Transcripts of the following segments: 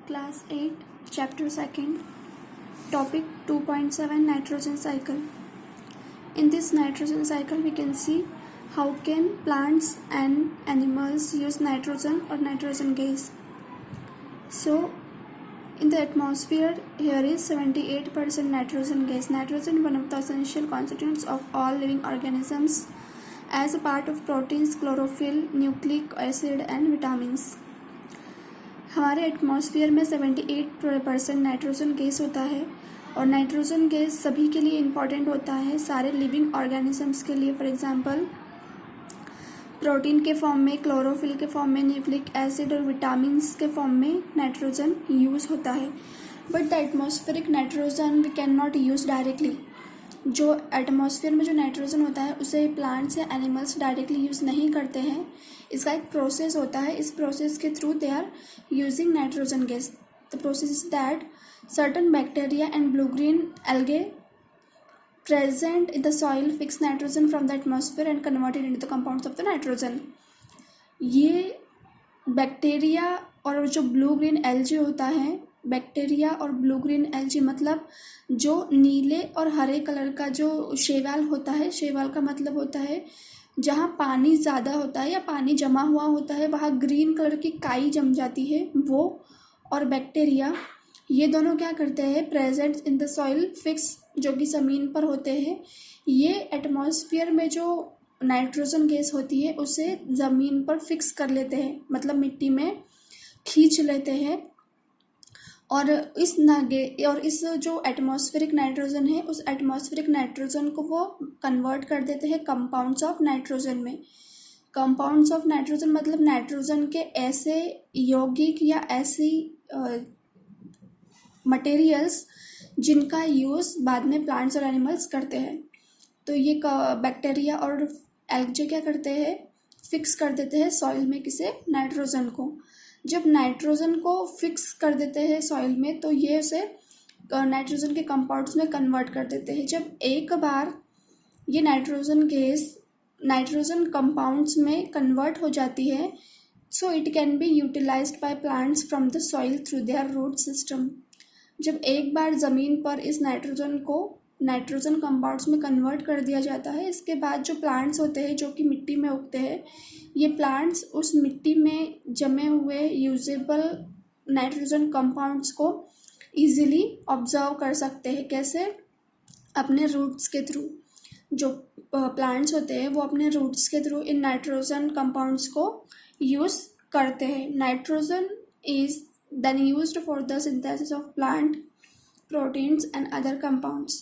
Class 8, Chapter 2, Topic 2.7 Nitrogen Cycle. In this nitrogen cycle, we can see how can plants and animals use nitrogen or nitrogen gas. So, in the atmosphere, here is 78% nitrogen gas. Nitrogen, one of the essential constituents of all living organisms as a part of proteins, chlorophyll, nucleic acid and vitamins. हमारे atmosphere में 78% nitrogen gas होता है और nitrogen gas सभी के लिए important होता है, सारे लिविंग ऑर्गेनिजम्स के लिए। फॉर एग्जांपल प्रोटीन के फॉर्म में, क्लोरोफिल के फॉर्म में, न्यूक्लिक एसिड और विटामिन्स के फॉर्म में नाइट्रोजन यूज़ होता है। But the atmospheric nitrogen we can not use directly. जो एटमॉस्फेयर में जो नाइट्रोजन होता है उसे प्लांट्स या एनिमल्स डायरेक्टली यूज़ नहीं करते हैं। इसका एक प्रोसेस होता है, इस प्रोसेस के through they are using nitrogen gas. The process is that certain bacteria and blue green algae present in the soil fix nitrogen from the atmosphere and convert it into the compounds of the nitrogen। ये bacteria और जो blue green algae होता है, bacteria और blue green algae मतलब जो नीले और हरे कलर का जो शैवाल होता है, शैवाल का मतलब होता है जहाँ पानी ज़्यादा होता है या पानी जमा हुआ होता है वहाँ ग्रीन कलर की काई जम जाती है, वो और बैक्टीरिया ये दोनों क्या करते हैं, present in the soil fix, जो कि ज़मीन पर होते हैं। ये एटमॉस्फेयर में जो नाइट्रोजन गैस होती है उसे ज़मीन पर फिक्स कर लेते हैं, मतलब मिट्टी में खींच लेते हैं और इस जो एटमॉस्फेरिक नाइट्रोजन है उस एटमॉस्फेरिक नाइट्रोजन को वो कन्वर्ट कर देते हैं कंपाउंड्स ऑफ नाइट्रोजन में। कंपाउंड्स ऑफ नाइट्रोजन मतलब नाइट्रोजन के ऐसे यौगिक या ऐसी मटेरियल्स जिनका यूज़ बाद में प्लांट्स और एनिमल्स करते हैं। तो ये बैक्टीरिया और एल्गे क्या करते हैं, फिक्स कर देते हैं सॉइल में किसे, नाइट्रोजन को। जब नाइट्रोजन को फिक्स कर देते हैं सॉइल में तो ये उसे नाइट्रोजन के कंपाउंड्स में कन्वर्ट कर देते हैं। जब एक बार ये नाइट्रोजन गैस नाइट्रोजन कंपाउंड्स में कन्वर्ट हो जाती है so it can be utilized by plants from the soil through their root system. जब एक बार ज़मीन पर इस नाइट्रोजन को नाइट्रोजन कंपाउंड्स में कन्वर्ट कर दिया जाता है, इसके बाद जो प्लांट्स होते हैं जो कि मिट्टी में उगते हैं, ये प्लांट्स उस मिट्टी में जमे हुए यूजेबल नाइट्रोजन कंपाउंड्स को इजीली ऑब्जर्व कर सकते हैं। कैसे? अपने रूट्स के थ्रू। जो प्लांट्स होते हैं वो अपने रूट्स के थ्रू इन नाइट्रोजन कंपाउंड्स को यूज़ करते हैं। Nitrogen is then used for the synthesis of plant proteins and other compounds।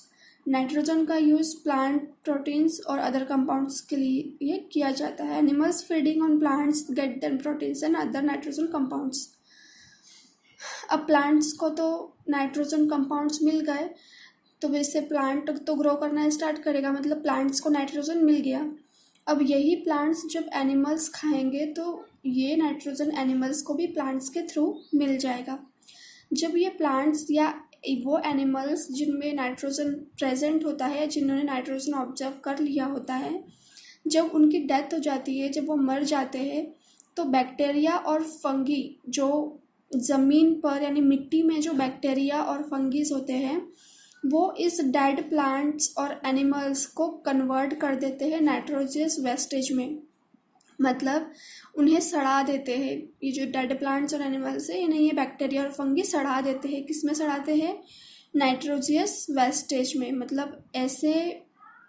Nitrogen का यूज़ प्लांट प्रोटीन्स और अदर कंपाउंड्स के लिए किया जाता है। Animals feeding on plants get them proteins and other nitrogen compounds. अब प्लांट्स को तो नाइट्रोजन कंपाउंड्स मिल गए तो वैसे प्लांट तो ग्रो करना स्टार्ट करेगा, मतलब प्लांट्स को नाइट्रोजन मिल गया। अब यही प्लांट्स जब एनिमल्स खाएंगे तो ये नाइट्रोजन एनिमल्स को भी प्लांट्स के थ्रू मिल जाएगा। जब ये प्लांट्स या वो एनिमल्स जिनमें नाइट्रोजन प्रेजेंट होता है, जिन्होंने नाइट्रोजन ऑब्जर्व कर लिया होता है, जब उनकी डेथ हो जाती है, जब वो मर जाते हैं तो बैक्टीरिया और फंगी जो ज़मीन पर यानी मिट्टी में जो बैक्टीरिया और फंगीज होते हैं वो इस डेड प्लांट्स और एनिमल्स को कन्वर्ट कर देते हैं नाइट्रोजस वेस्टेज में, मतलब उन्हें सड़ा देते हैं। ये जो डेड प्लांट्स और एनिमल्स है इन्हें ये बैक्टीरिया और फंगी सड़ा देते हैं। किस में सड़ाते हैं? नाइट्रोजियस वेस्टेज में, मतलब ऐसे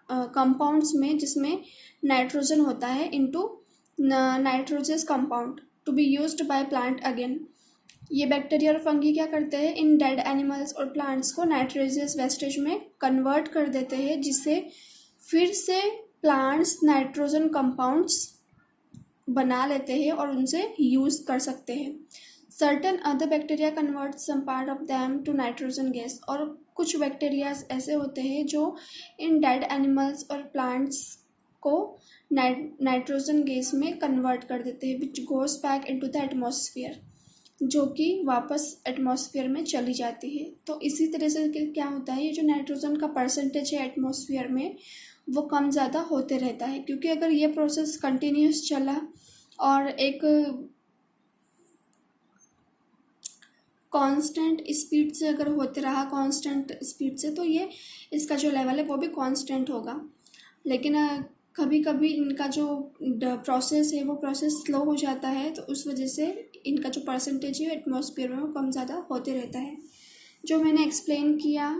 कंपाउंड्स में जिसमें नाइट्रोजन होता है into nitrogenous compound to be used by plant again. ये बैक्टीरिया और फंगी क्या करते हैं, इन डेड एनिमल्स और प्लांट्स को नाइट्रोजियस वेस्टेज में कन्वर्ट कर देते हैं, जिससे फिर से प्लांट्स नाइट्रोजन कंपाउंड्स बना लेते हैं और उनसे यूज़ कर सकते हैं। Certain other bacteria convert some part of them to nitrogen gas. और कुछ बैक्टीरियाज ऐसे होते हैं जो इन डेड एनिमल्स और प्लांट्स को नाइट्रोजन गैस में कन्वर्ट कर देते हैं, which goes back into the atmosphere, जो कि वापस एटमॉस्फेयर में चली जाती है। तो इसी तरह से क्या होता है, ये जो नाइट्रोजन का परसेंटेज है एटमॉस्फेयर में वो कम ज़्यादा होते रहता है, क्योंकि अगर ये प्रोसेस कंटिन्यूस चला और एक कांस्टेंट स्पीड से अगर होते रहा कांस्टेंट स्पीड से, तो ये इसका जो लेवल है वो भी कांस्टेंट होगा। लेकिन कभी कभी इनका जो प्रोसेस है वो प्रोसेस स्लो हो जाता है, तो उस वजह से इनका जो परसेंटेज है एटमॉस्फेयर में वो कम ज़्यादा होते रहता है। जो मैंने एक्सप्लेन किया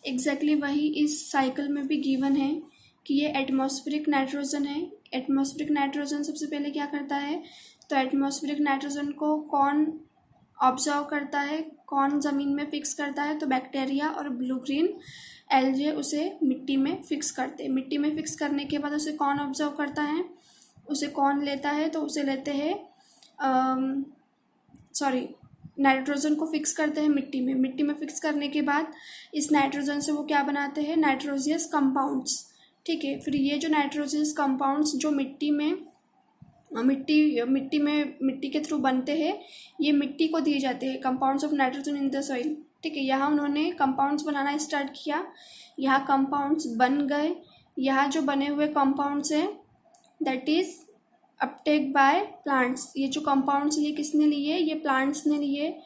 एग्जैक्टली वही इस साइकिल में भी गिवन है कि ये एटमॉस्फेरिक नाइट्रोजन है। एटमॉस्फेरिक नाइट्रोजन सबसे पहले क्या करता है, तो एटमॉस्फेरिक नाइट्रोजन को कौन ऑब्जर्व करता है, कौन ज़मीन में फिक्स करता है, तो बैक्टीरिया और ब्लू ग्रीन एल्गे उसे मिट्टी में फिक्स करते हैं। मिट्टी में फिक्स करने के बाद उसे कौन ऑब्जर्व करता है, उसे कौन लेता है, तो उसे लेते हैं नाइट्रोजन को फिक्स करते हैं मिट्टी में। मिट्टी में फिक्स करने के बाद इस नाइट्रोजन से वो क्या बनाते हैं, नाइट्रोजियस कंपाउंड्स। ठीक है, फिर ये जो नाइट्रोजियस कंपाउंड्स जो मिट्टी के थ्रू बनते हैं, ये मिट्टी को दिए जाते हैं, compounds of nitrogen in the soil. ठीक है, यहाँ उन्होंने कंपाउंड्स बनाना स्टार्ट किया, यहाँ कंपाउंड्स बन गए। यहाँ जो बने हुए कंपाउंड्स हैं that is Uptake by plants. ये जो कंपाउंड्स ये किसने लिए, ये प्लांट्स ने लिए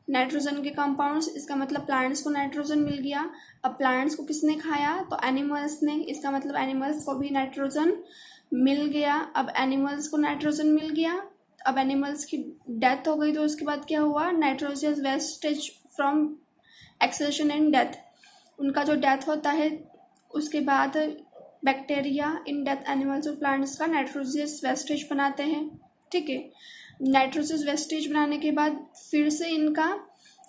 नाइट्रोजन के कंपाउंड्स। इसका मतलब प्लांट्स को नाइट्रोजन मिल गया। अब प्लांट्स को किसने खाया, तो एनिमल्स ने। इसका मतलब एनिमल्स को भी नाइट्रोजन मिल गया। अब एनिमल्स को नाइट्रोजन मिल गया, अब एनिमल्स की डेथ हो गई, तो उसके बाद क्या हुआ, nitrogen wastage from excretion and death. उनका जो डेथ होता है उसके बाद बैक्टीरिया इन डेथ एनिमल्स और प्लांट्स का नाइट्रोजियस वेस्टेज बनाते हैं। ठीक है, नाइट्रोजियस वेस्टेज बनाने के बाद फिर से इनका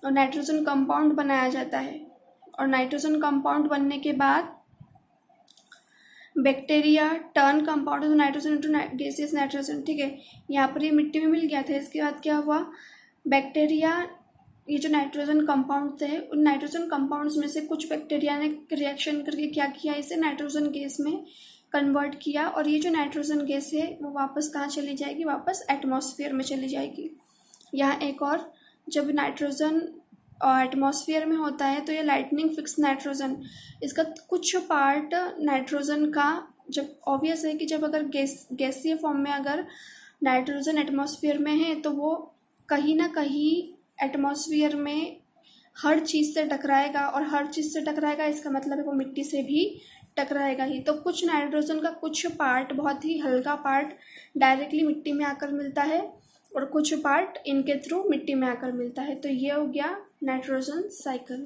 नाइट्रोजन कंपाउंड बनाया जाता है, और नाइट्रोजन कंपाउंड बनने के बाद bacteria turn compound of nitrogen into gaseous nitrogen. ठीक है, यहाँ पर ये मिट्टी में मिल गया था। इसके बाद क्या हुआ, बैक्टीरिया ये जो नाइट्रोजन कंपाउंड थे उन नाइट्रोजन कंपाउंड्स में से कुछ बैक्टीरिया ने रिएक्शन करके क्या किया, इसे नाइट्रोजन गैस में कन्वर्ट किया, और ये जो नाइट्रोजन गैस है वो वापस कहाँ चली जाएगी, वापस एटमॉस्फेयर में चली जाएगी। यहाँ एक और, जब नाइट्रोजन एटमॉस्फेयर में होता है तो ये लाइटनिंग फिक्स नाइट्रोजन, इसका कुछ पार्ट नाइट्रोजन का, जब ऑब्वियस है कि जब अगर गैसीय फॉर्म में अगर नाइट्रोजन एटमॉस्फेयर में है तो वो कहीं ना कहीं एटमॉस्फेयर में हर चीज़ से टकराएगा, और हर चीज़ से टकराएगा इसका मतलब है वो मिट्टी से भी टकराएगा ही। तो कुछ नाइट्रोजन का कुछ पार्ट, बहुत ही हल्का पार्ट डायरेक्टली मिट्टी में आकर मिलता है, और कुछ पार्ट इनके थ्रू मिट्टी में आकर मिलता है। तो ये हो गया नाइट्रोजन साइकिल।